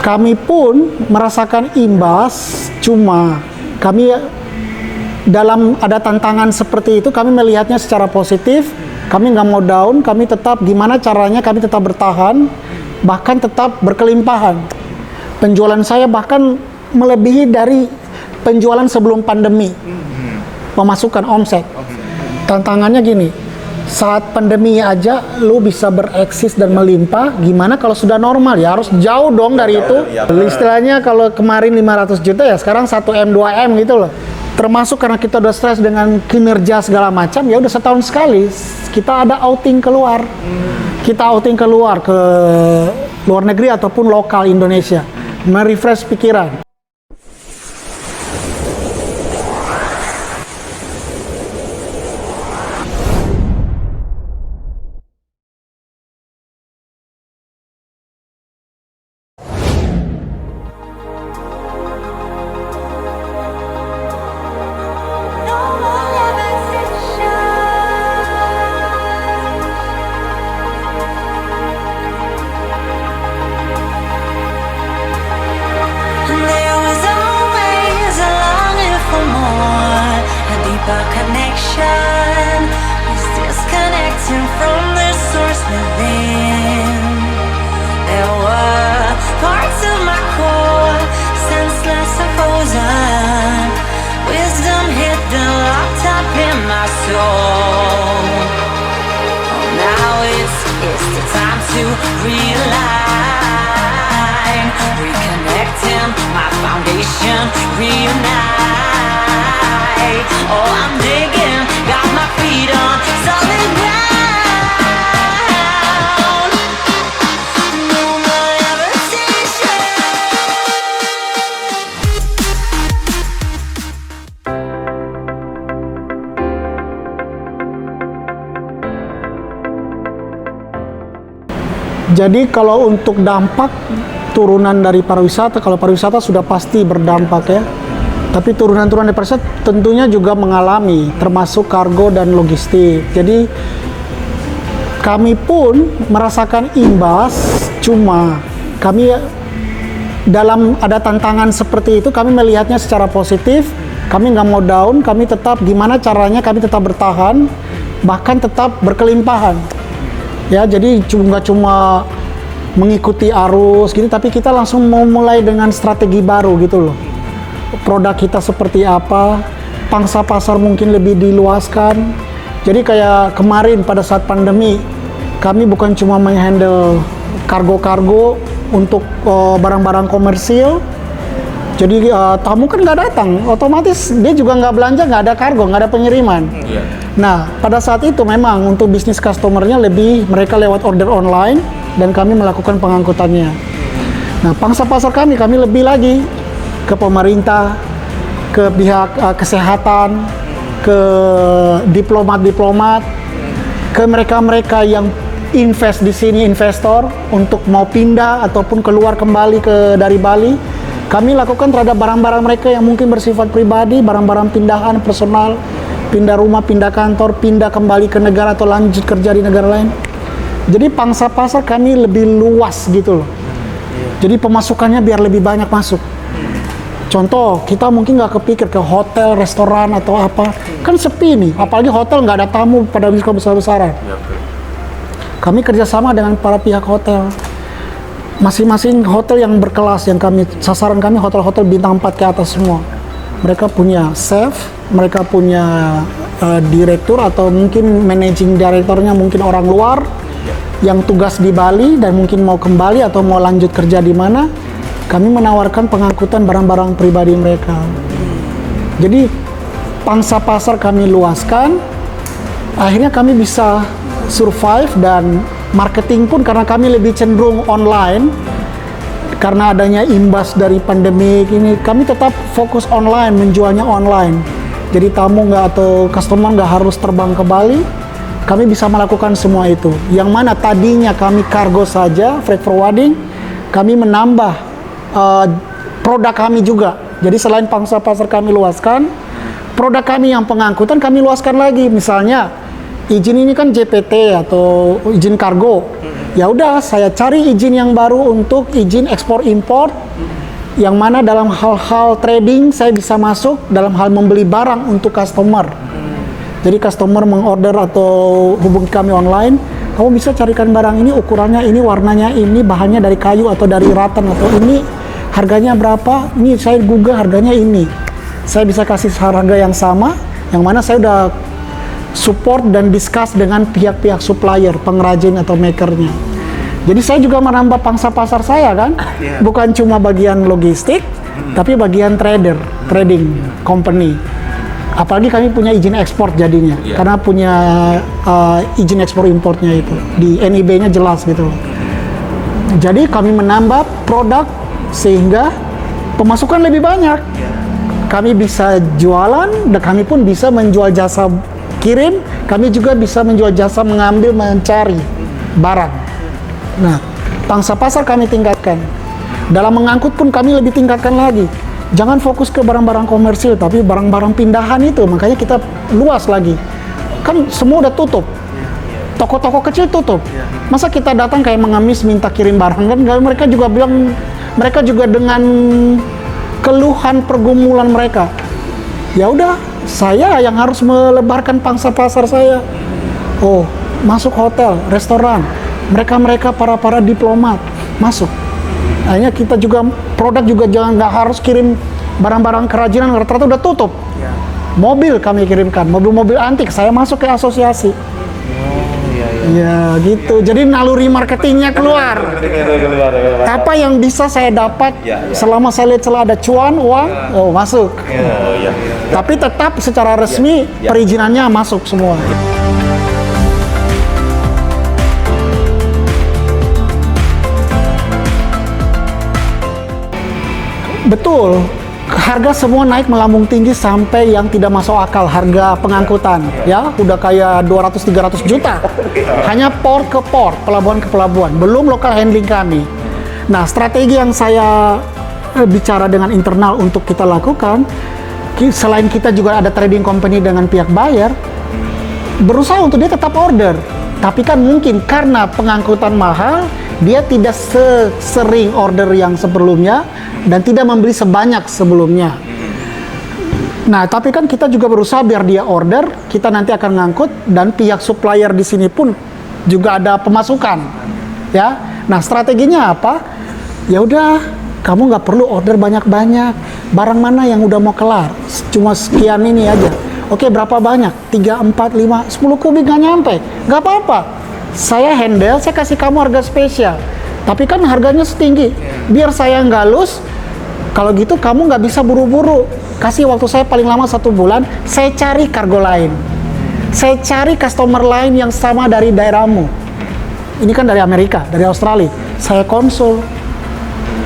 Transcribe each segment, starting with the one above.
Kami pun merasakan imbas, cuma kami dalam ada tantangan seperti itu, kami melihatnya secara positif. Kami nggak mau down, kami tetap gimana caranya kami tetap bertahan, bahkan tetap berkelimpahan. Penjualan saya bahkan melebihi dari penjualan sebelum pandemi, pemasukan omset. Tantangannya gini, saat pandemi aja lu bisa bereksis dan melimpah, gimana kalau sudah normal? Ya harus jauh dong dari itu. Istilahnya kalau kemarin 500 juta ya sekarang 1M 2M gitu loh. Termasuk karena kita udah stres dengan kinerja segala macam, ya udah setahun sekali kita ada outing keluar. Kita outing keluar ke luar negeri ataupun lokal Indonesia, merefresh pikiran. A connection is disconnecting from the source within. There were parts of my core, senseless and frozen, wisdom hidden, locked up in my soul. Oh, now it's the time to realign, reconnecting my foundation, reunite. Oh, I'm digging, got my feet on solid ground. No more levitation. Jadi kalau untuk dampak turunan dari pariwisata, kalau pariwisata sudah pasti berdampak ya. Tapi turunan-turunan dari pariwisata tentunya juga mengalami, termasuk kargo dan logistik. Jadi kami pun merasakan imbas, cuma kami dalam ada tantangan seperti itu, kami melihatnya secara positif. Kami nggak mau down, kami tetap gimana caranya kami tetap bertahan, bahkan tetap berkelimpahan. Ya, jadi nggak cuma mengikuti arus gitu, tapi kita langsung mau mulai dengan strategi baru gitu loh. Produk kita seperti apa, pangsa pasar mungkin lebih diluaskan. Jadi kayak kemarin pada saat pandemi, kami bukan cuma menghandle kargo-kargo untuk barang-barang komersil. Jadi tamu kan nggak datang, otomatis dia juga nggak belanja, nggak ada kargo, nggak ada pengiriman. Nah, pada saat itu memang untuk bisnis customernya lebih mereka lewat order online dan kami melakukan pengangkutannya. Nah, pangsa pasar kami lebih lagi ke pemerintah, ke pihak kesehatan, ke diplomat-diplomat, ke mereka-mereka yang invest di sini, investor untuk mau pindah ataupun keluar kembali dari Bali. Kami lakukan terhadap barang-barang mereka yang mungkin bersifat pribadi, barang-barang pindahan personal, pindah rumah, pindah kantor, pindah kembali ke negara atau lanjut kerja di negara lain. Jadi pangsa pasar kami lebih luas gitu loh. Jadi pemasukannya biar lebih banyak masuk. Contoh, kita mungkin nggak kepikir ke hotel, restoran, atau apa. Kan sepi nih, apalagi hotel nggak ada tamu pada wisata besar-besaran. Kami kerjasama dengan para pihak hotel. Masing-masing hotel yang berkelas, yang sasaran kami hotel-hotel bintang 4 ke atas semua. Mereka punya chef, mereka punya direktur, atau mungkin managing directornya mungkin orang luar, yang tugas di Bali dan mungkin mau kembali atau mau lanjut kerja di mana. Kami menawarkan pengangkutan barang-barang pribadi mereka. Jadi pangsa pasar kami luaskan, akhirnya kami bisa survive, dan marketing pun karena kami lebih cenderung online, karena adanya imbas dari pandemi ini, kami tetap fokus online, menjualnya online. Jadi tamu atau customer nggak harus terbang ke Bali, kami bisa melakukan semua itu. Yang mana tadinya kami kargo saja, freight forwarding, kami menambah produk kami juga. Jadi selain pangsa pasar kami luaskan, produk kami yang pengangkutan kami luaskan lagi. Misalnya izin ini kan JPT atau izin kargo. Ya udah, saya cari izin yang baru untuk izin ekspor impor, yang mana dalam hal-hal trading saya bisa masuk dalam hal membeli barang untuk customer. Jadi customer mengorder atau hubungi kami online, kamu bisa carikan barang ini, ukurannya ini, warnanya ini, bahannya dari kayu atau dari rattan atau ini, harganya berapa? Ini saya Google harganya ini. Saya bisa kasih harga yang sama, yang mana saya udah support dan discuss dengan pihak-pihak supplier, pengrajin atau makernya. Jadi saya juga menambah pangsa pasar saya kan, bukan cuma bagian logistik, tapi bagian trading company. Apalagi kami punya izin ekspor jadinya, karena punya izin ekspor importnya itu di NIB-nya jelas gitu. Jadi kami menambah produk sehingga pemasukan lebih banyak. Kami bisa jualan dan kami pun bisa menjual jasa kirim, kami juga bisa menjual jasa mengambil, mencari barang. Nah, pangsa pasar kami tingkatkan. Dalam mengangkut pun kami lebih tingkatkan lagi. Jangan fokus ke barang-barang komersil, tapi barang-barang pindahan itu, makanya kita luas lagi. Kan semua udah tutup. Toko-toko kecil tutup. Masa kita datang kayak mengemis minta kirim barang kan? Mereka juga bilang, mereka juga dengan keluhan pergumulan mereka. Ya udah, saya yang harus melebarkan pangsa pasar saya. Oh, masuk hotel, restoran. Mereka para diplomat masuk. Akhirnya kita juga produk juga jangan nggak harus kirim barang-barang kerajinan, rata-rata udah tutup. Mobil kami kirimkan, mobil-mobil antik. Saya masuk ke asosiasi. Ya gitu. Jadi naluri marketingnya keluar. Apa yang bisa saya dapat selama saya lihat celah ada cuan, uang, oh masuk. Tapi tetap secara resmi perizinannya masuk semua. Betul. Harga semua naik melambung tinggi sampai yang tidak masuk akal harga pengangkutan, ya udah kayak 200-300 juta hanya port ke port, pelabuhan ke pelabuhan, belum lokal handling kami. Nah, strategi yang saya bicara dengan internal untuk kita lakukan, selain kita juga ada trading company dengan pihak buyer, berusaha untuk dia tetap order, tapi kan mungkin karena pengangkutan mahal, dia tidak sering order yang sebelumnya dan tidak membeli sebanyak sebelumnya. Nah, tapi kan kita juga berusaha biar dia order, kita nanti akan ngangkut dan pihak supplier di sini pun juga ada pemasukan. Ya. Nah, strateginya apa? Ya udah, kamu nggak perlu order banyak-banyak. Barang mana yang udah mau kelar? Cuma sekian ini aja. Oke, berapa banyak? 3, 4, 5, 10 kubik nggak nyampe. Nggak apa-apa. Saya handle, saya kasih kamu harga spesial. Tapi kan harganya setinggi. Biar saya nggak lose, kalau gitu kamu nggak bisa buru-buru. Kasih waktu saya paling lama 1 bulan, saya cari kargo lain. Saya cari customer lain yang sama dari daerahmu. Ini kan dari Amerika, dari Australia. Saya konsul,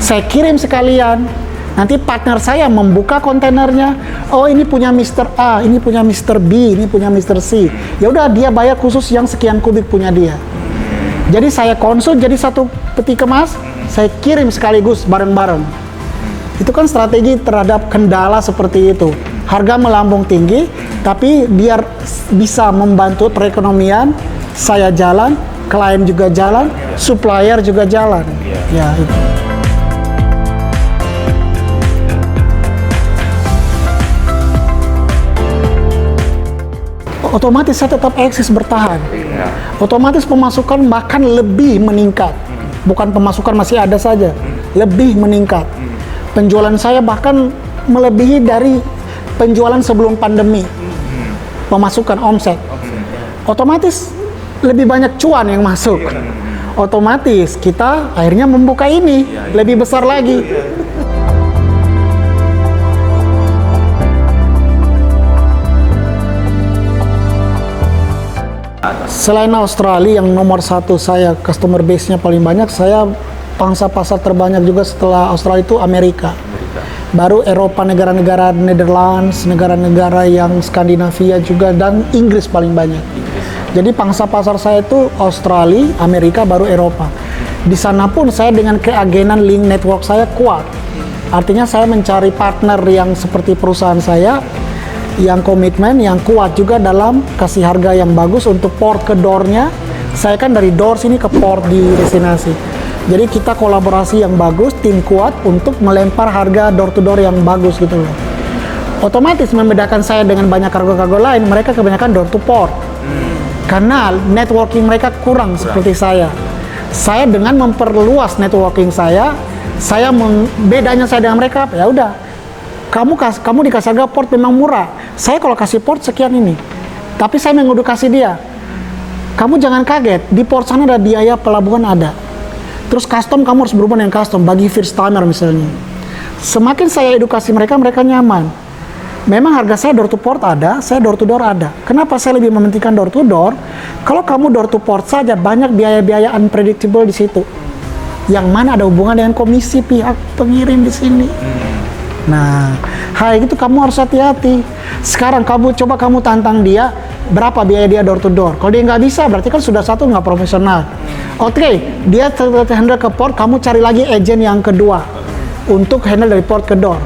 saya kirim sekalian. Nanti partner saya membuka kontainernya. Oh, ini punya Mr. A, ini punya Mr. B, ini punya Mr. C. Ya udah, dia bayar khusus yang sekian kubik punya dia. Jadi saya konsul jadi 1 peti kemas, saya kirim sekaligus bareng-bareng. Itu kan strategi terhadap kendala seperti itu. Harga melambung tinggi, tapi biar bisa membantu perekonomian, saya jalan, klien juga jalan, supplier juga jalan. Ya, itu. Otomatis saya tetap eksis bertahan. Otomatis pemasukan bahkan lebih meningkat. Bukan pemasukan masih ada saja, lebih meningkat. Penjualan saya bahkan melebihi dari penjualan sebelum pandemi. Pemasukan omset. Otomatis lebih banyak cuan yang masuk. Otomatis kita akhirnya membuka ini lebih besar lagi. Selain Australia yang nomor 1 saya customer base-nya paling banyak, saya pangsa pasar terbanyak juga setelah Australia itu Amerika. Baru Eropa, negara-negara Netherlands, negara-negara yang Skandinavia juga, dan Inggris paling banyak. Jadi pangsa pasar saya itu Australia, Amerika, baru Eropa. Di sana pun saya dengan keagenan link network saya kuat. Artinya saya mencari partner yang seperti perusahaan saya, yang komitmen, yang kuat juga dalam kasih harga yang bagus untuk port ke door-nya, Saya kan dari door sini ke port di destinasi. Jadi kita kolaborasi yang bagus, tim kuat untuk melempar harga door to door yang bagus gitu loh. Otomatis membedakan saya dengan banyak kargo-kargo lain, mereka kebanyakan door to port. Karena networking mereka kurang seperti saya. Saya dengan memperluas networking saya bedanya saya dengan mereka, ya udah. Kamu dikasih harga port memang murah. Saya kalau kasih port sekian ini. Tapi saya mengedukasi dia. Kamu jangan kaget, di port sana ada biaya pelabuhan ada. Terus custom kamu harus berhubungan dengan custom bagi first timer misalnya. Semakin saya edukasi mereka, mereka nyaman. Memang harga saya door to port ada, saya door to door ada. Kenapa saya lebih mementingkan door to door? Kalau kamu door to port saja banyak biaya-biaya unpredictable di situ. Yang mana ada hubungan dengan komisi pihak pengirim di sini. Nah, hal itu kamu harus hati-hati. Sekarang kamu tantang dia, berapa biaya dia door to door. Kalau dia nggak bisa, berarti kan sudah satu nggak profesional. Oke, dia handle ke port, kamu cari lagi agent yang kedua untuk handle dari port ke door.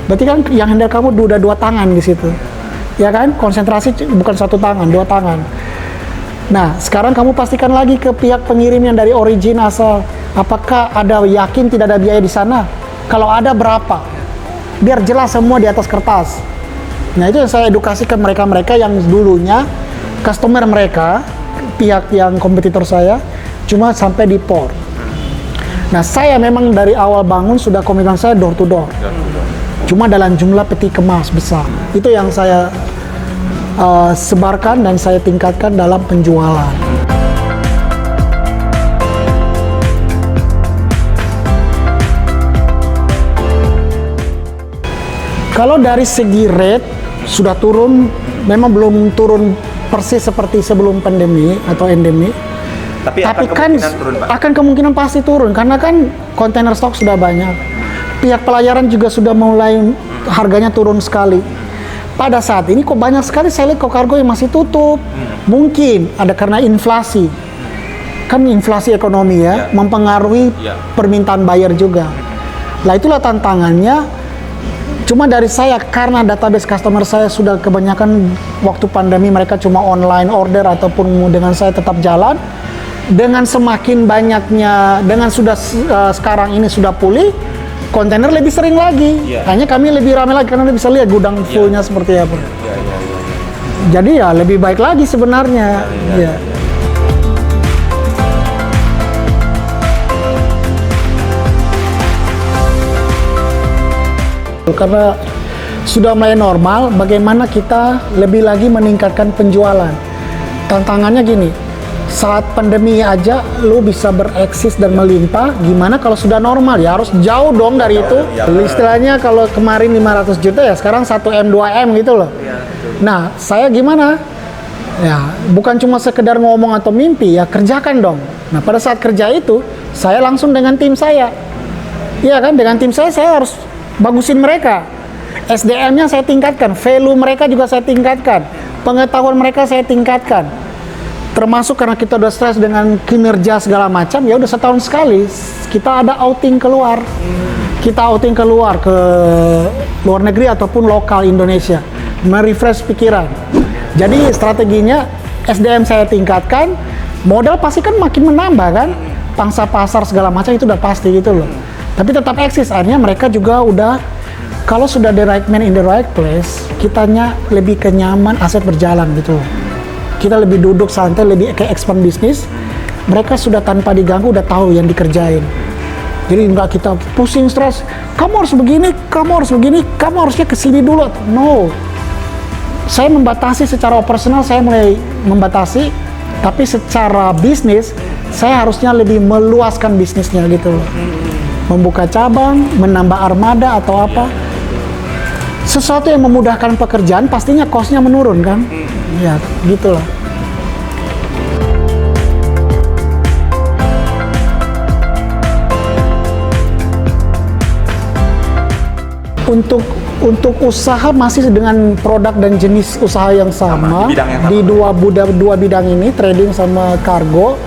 Berarti kan yang handle kamu udah 2 tangan di situ, ya kan? Konsentrasi bukan 1 tangan, 2 tangan. Nah, sekarang kamu pastikan lagi ke pihak pengirim yang dari origin asal, apakah ada yakin tidak ada biaya di sana? Kalau ada berapa? Biar jelas semua di atas kertas. Nah, itu yang saya edukasikan mereka-mereka yang dulunya customer mereka, pihak yang kompetitor saya, cuma sampai di port. Nah, saya memang dari awal bangun sudah komitmen saya door to door. Cuma dalam jumlah peti kemas besar. Itu yang saya sebarkan dan saya tingkatkan dalam penjualan. Kalau dari segi rate sudah turun, memang belum turun persis seperti sebelum pandemi atau endemi. Tapi kan turun, Pak? Akan kemungkinan pasti turun karena kan kontainer stok sudah banyak. Pihak pelayaran juga sudah mulai harganya turun sekali. Pada saat ini kok banyak sekali saya lihat kargo yang masih tutup. Mungkin ada karena inflasi. Kan inflasi ekonomi ya, mempengaruhi permintaan buyer juga. Lah itulah tantangannya. Cuma dari saya, karena database customer saya sudah kebanyakan waktu pandemi mereka cuma online order ataupun dengan saya tetap jalan. Dengan semakin banyaknya, dengan sudah sekarang ini sudah pulih, kontainer lebih sering lagi. Hanya kami lebih ramai lagi karena bisa lihat gudang fullnya seperti apa. Jadi ya lebih baik lagi sebenarnya. Karena sudah mulai normal, bagaimana kita lebih lagi meningkatkan penjualan. Tantangannya gini, saat pandemi aja lu bisa bereksis dan melimpah, gimana kalau sudah normal? Ya harus jauh dong dari itu. Istilahnya kalau kemarin 500 juta ya sekarang 1M 2M gitu loh. Nah, saya gimana? Ya, bukan cuma sekedar ngomong atau mimpi, ya kerjakan dong. Nah, pada saat kerja itu, saya langsung dengan tim saya. Iya kan, dengan tim saya harus bagusin mereka. SDM-nya saya tingkatkan, value mereka juga saya tingkatkan, pengetahuan mereka saya tingkatkan. Termasuk karena kita udah stres dengan kinerja segala macam, ya udah setahun sekali kita ada outing keluar. Kita outing keluar ke luar negeri ataupun lokal Indonesia, merefresh pikiran. Jadi strateginya SDM saya tingkatkan, modal pasti kan makin menambah kan, pangsa pasar segala macam itu udah pasti gitu loh. Tapi tetap eksis, akhirnya mereka juga udah, kalau sudah the right man in the right place, kitanya lebih kenyaman, aset berjalan gitu. Kita lebih duduk santai, lebih kayak expand bisnis, mereka sudah tanpa diganggu, udah tahu yang dikerjain. Jadi nggak kita pusing, stres, kamu harus begini, kamu harusnya kesini dulu. No. Saya membatasi secara operasional, saya mulai membatasi, tapi secara bisnis, saya harusnya lebih meluaskan bisnisnya gitu loh. Membuka cabang, menambah armada atau apa, sesuatu yang memudahkan pekerjaan pastinya cost-nya menurun kan, ya gitulah. Untuk usaha masih dengan produk dan jenis usaha yang sama, di dua bidang ini, trading sama kargo.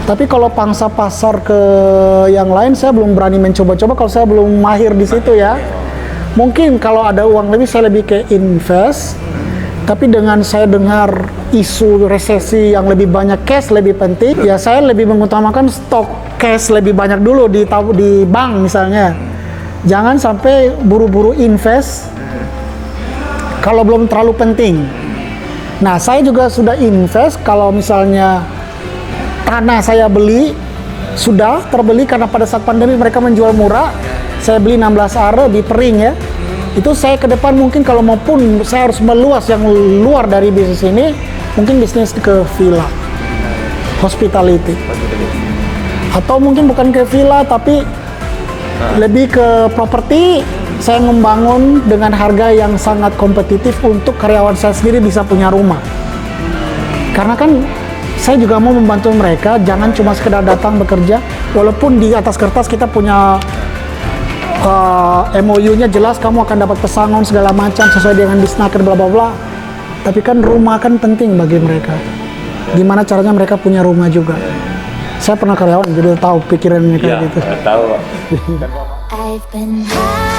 Tapi kalau pangsa pasar ke yang lain, saya belum berani mencoba-coba kalau saya belum mahir di situ ya. Mungkin kalau ada uang lebih, saya lebih ke invest Tapi dengan saya dengar isu resesi yang lebih banyak cash lebih penting, ya saya lebih mengutamakan stok cash lebih banyak dulu di bank misalnya. Jangan sampai buru-buru invest kalau belum terlalu penting. Nah, saya juga sudah invest kalau misalnya tanah saya beli, sudah terbeli karena pada saat pandemi mereka menjual murah. Saya beli 16 are di Pering ya. Itu saya ke depan mungkin kalau maupun saya harus meluas yang luar dari bisnis ini, mungkin bisnis ke villa, hospitality. Atau mungkin bukan ke villa tapi lebih ke properti. Saya membangun dengan harga yang sangat kompetitif untuk karyawan saya sendiri bisa punya rumah. Karena kan saya juga mau membantu mereka, jangan cuma sekedar datang bekerja, walaupun di atas kertas kita punya MOU-nya jelas kamu akan dapat pesangon segala macam sesuai dengan disnaker bla bla bla. Tapi kan rumah kan penting bagi mereka. Gimana caranya mereka punya rumah juga. Saya pernah karyawan jadi tahu pikiran mereka gitu. Tahu. I've been high.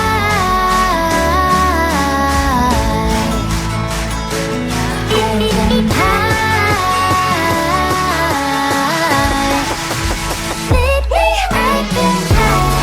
I've been high. Lately I've been high.